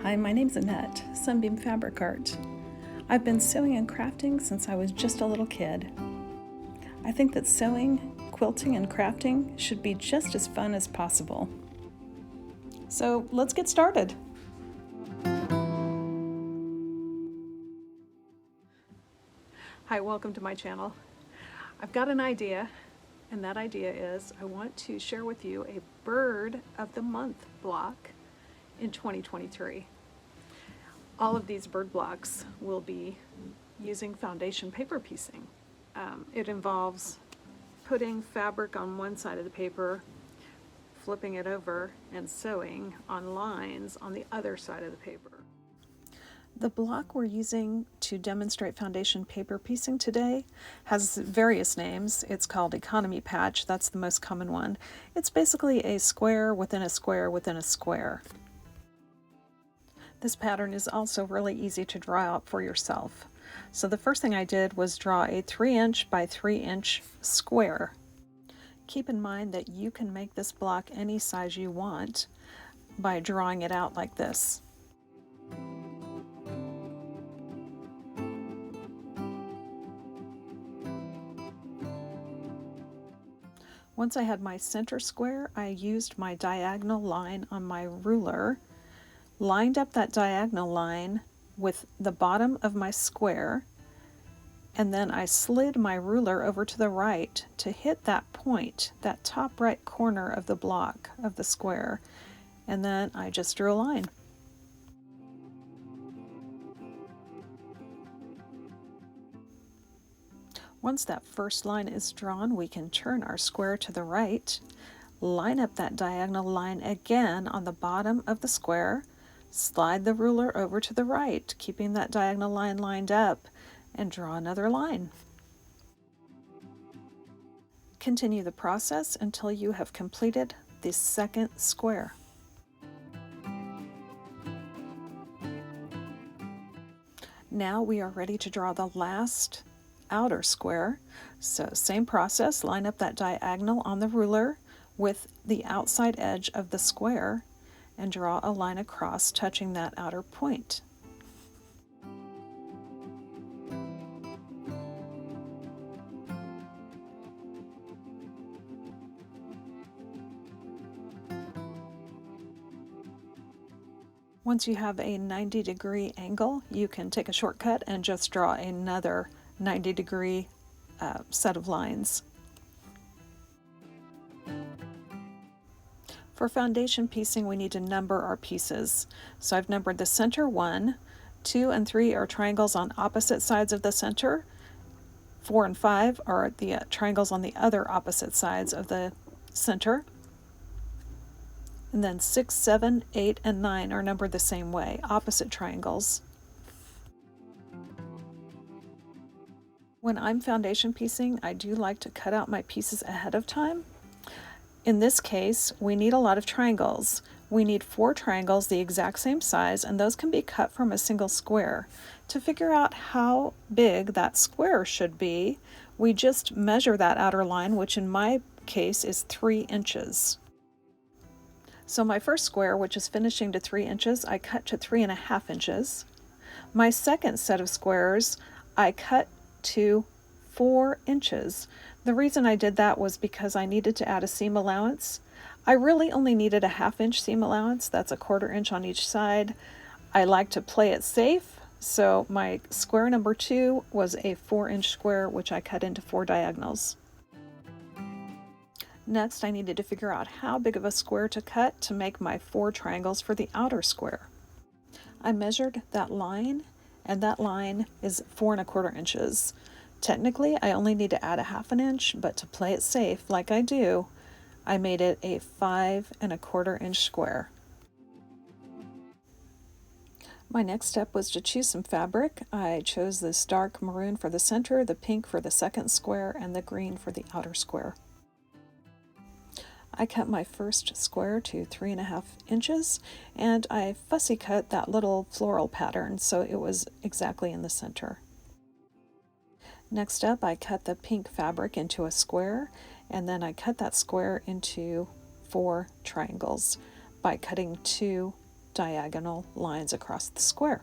Hi, my name's Annette, Sunbeam Fabric Art. I've been sewing and crafting since I was just a little kid. I think that sewing, quilting, and crafting should be just as fun as possible. So let's get started. Hi, welcome to my channel. I've got an idea, and that idea is I want to share with you a Bird of the Month block in 2023. All of these bird blocks will be using foundation paper piecing. It involves putting fabric on one side of the paper, flipping it over, and sewing on lines on the other side of the paper. The block we're using to demonstrate foundation paper piecing today has various names. It's called Economy Patch. That's the most common one. It's basically a square within a square within a square. This pattern is also really easy to draw out for yourself. So the first thing I did was draw a 3" by 3" square. Keep in mind that you can make this block any size you want by drawing it out like this. Once I had my center square, I used my diagonal line on my ruler, lined up that diagonal line with the bottom of my square, and then I slid my ruler over to the right to hit that point, that top right corner of the block of the square, and then I just drew a line. Once that first line is drawn, we can turn our square to the right, line up that diagonal line again on the bottom of the square, slide the ruler over to the right, keeping that diagonal line lined up, and draw another line. Continue the process until you have completed the second square. Now we are ready to draw the last outer square. So same process, line up that diagonal on the ruler with the outside edge of the square and draw a line across touching that outer point. Once you have a 90-degree angle, you can take a shortcut and just draw another 90-degree set of lines. For foundation piecing, we need to number our pieces. So I've numbered the center 1, 2 and 3 are triangles on opposite sides of the center, 4 and 5 are the triangles on the other opposite sides of the center, and then 6, 7, 8, and 9 are numbered the same way, opposite triangles. When I'm foundation piecing, I do like to cut out my pieces ahead of time. In this case, we need a lot of triangles. We need 4 triangles the exact same size, and those can be cut from a single square. To figure out how big that square should be, we just measure that outer line, which in my case is 3 inches. So my first square, which is finishing to 3 inches, I cut to 3½ inches. My second set of squares, I cut to 4 inches. The reason I did that was because I needed to add a seam allowance. I really only needed a ½ inch seam allowance. That's a 1/4 inch on each side. I like to play it safe, so my square number 2 was a 4-inch square, which I cut into 4 diagonals. Next, I needed to figure out how big of a square to cut to make my 4 triangles for the outer square. I measured that line, and that line is 4¼ inches. Technically, I only need to add a ½ inch, but to play it safe, like I do, I made it a 5¼ inch square. My next step was to choose some fabric. I chose this dark maroon for the center, the pink for the second square, and the green for the outer square. I cut my first square to 3½ inches, and I fussy cut that little floral pattern so it was exactly in the center. Next up, I cut the pink fabric into a square, and then I cut that square into 4 triangles by cutting 2 diagonal lines across the square.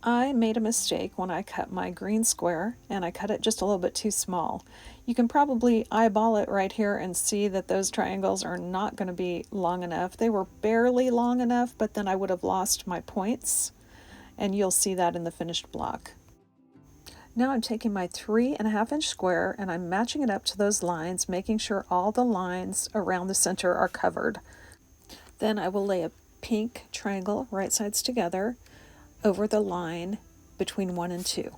I made a mistake when I cut my green square, and I cut it just a little bit too small. You can probably eyeball it right here and see that those triangles are not going to be long enough. They were barely long enough, but then I would have lost my points, and you'll see that in the finished block. Now I'm taking my 3.5-inch square and I'm matching it up to those lines, making sure all the lines around the center are covered. Then I will lay a pink triangle right sides together over the line between 1 and 2.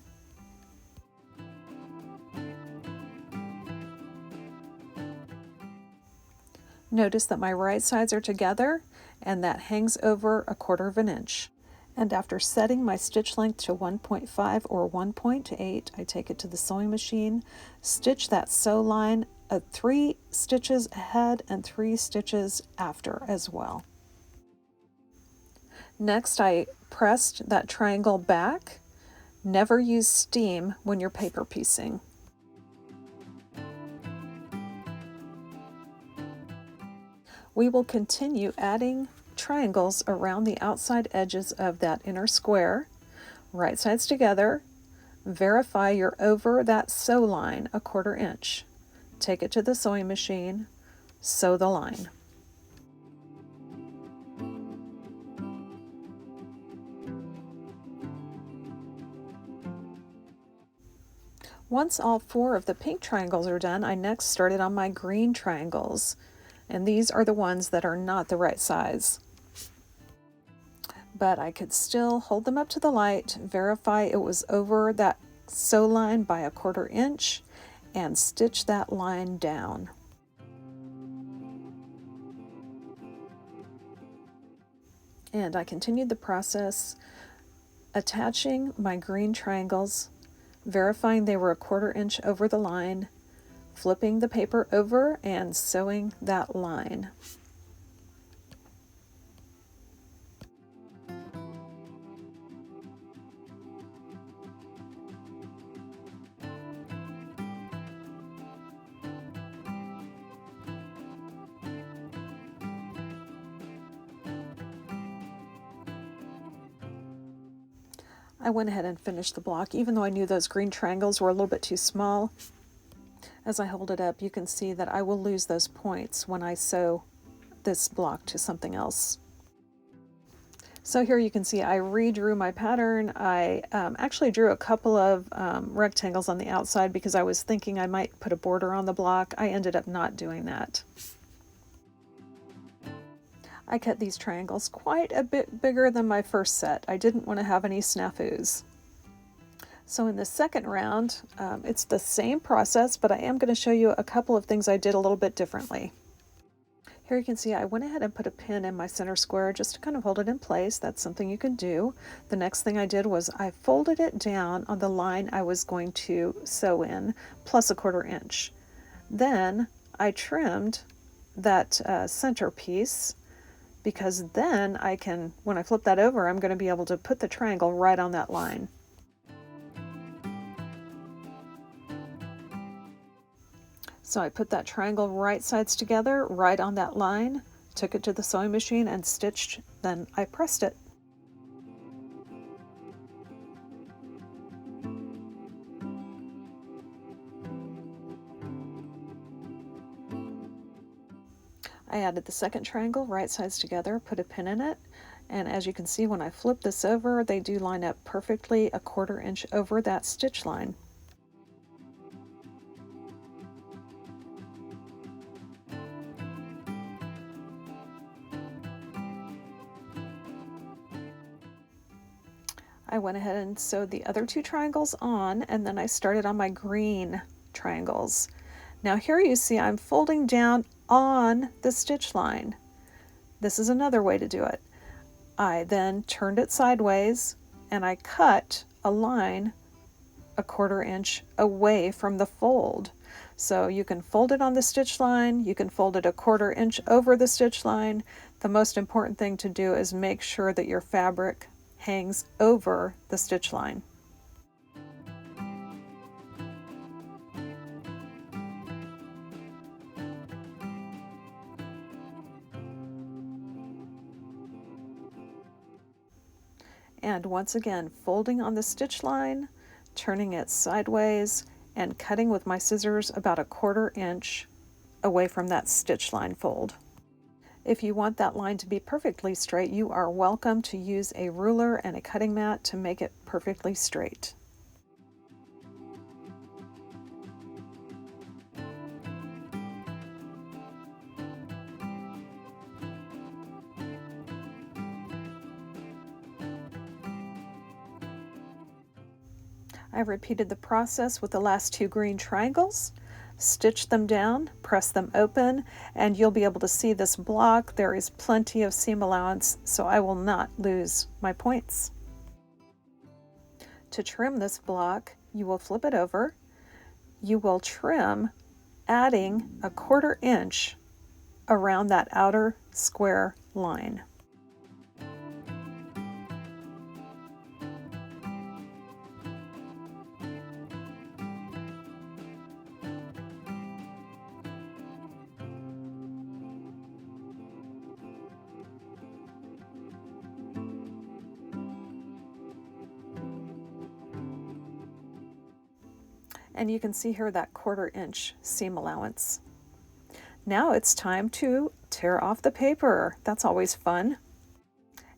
Notice that my right sides are together and that hangs over 1/4 inch. And after setting my stitch length to 1.5 or 1.8, I take it to the sewing machine, stitch that sew line 3 stitches ahead and 3 stitches after as well. Next, I pressed that triangle back. Never use steam when you're paper piecing. We will continue adding triangles around the outside edges of that inner square. Right sides together. Verify you're over that sew line 1/4 inch. Take it to the sewing machine, sew the line. Once all 4 of the pink triangles are done, I next started on my green triangles, and these are the ones that are not the right size. But I could still hold them up to the light, verify it was over that sew line by 1/4 inch, and stitch that line down. And I continued the process, attaching my green triangles, verifying they were 1/4 inch over the line, flipping the paper over and sewing that line. I went ahead and finished the block, even though I knew those green triangles were a little bit too small. As I hold it up, you can see that I will lose those points when I sew this block to something else. So here you can see I redrew my pattern. I actually drew a couple of rectangles on the outside because I was thinking I might put a border on the block. I ended up not doing that. I cut these triangles quite a bit bigger than my first set. I didn't want to have any snafus. So in the second round, it's the same process, but I am going to show you a couple of things I did a little bit differently. Here you can see I went ahead and put a pin in my center square just to kind of hold it in place. That's something you can do. The next thing I did was I folded it down on the line I was going to sew in, plus 1/4 inch. Then I trimmed that center piece, because then I can, when I flip that over, I'm going to be able to put the triangle right on that line. So I put that triangle right sides together, right on that line, took it to the sewing machine and stitched, then I pressed it. I added the second triangle right sides together, put a pin in it, and as you can see when I flip this over, they do line up perfectly 1/4 inch over that stitch line. I went ahead and sewed the other 2 triangles on, and then I started on my green triangles. Now here you see I'm folding down on the stitch line. This is another way to do it. I then turned it sideways and I cut a line 1/4 inch away from the fold. So you can fold it on the stitch line, you can fold it a 1/4 inch over the stitch line. The most important thing to do is make sure that your fabric hangs over the stitch line. And once again, folding on the stitch line, turning it sideways, and cutting with my scissors about a 1/4 inch away from that stitch line fold. If you want that line to be perfectly straight, you are welcome to use a ruler and a cutting mat to make it perfectly straight. I've repeated the process with the last 2 green triangles. Stitch them down, press them open, and you'll be able to see this block. There is plenty of seam allowance, so I will not lose my points. To trim this block, you will flip it over. You will trim, adding a 1/4 inch around that outer square line. And you can see here that 1/4 inch seam allowance. Now it's time to tear off the paper. That's always fun.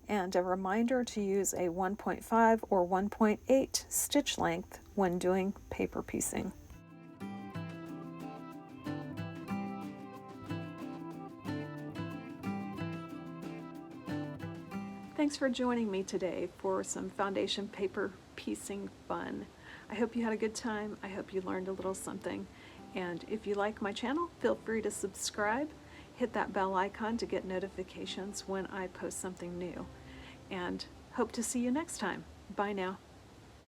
And a reminder to use a 1.5 or 1.8 stitch length when doing paper piecing. Thanks for joining me today for some foundation paper piecing fun. I hope you had a good time. I hope you learned a little something. And if you like my channel, feel free to subscribe. Hit that bell icon to get notifications when I post something new. And hope to see you next time. Bye now.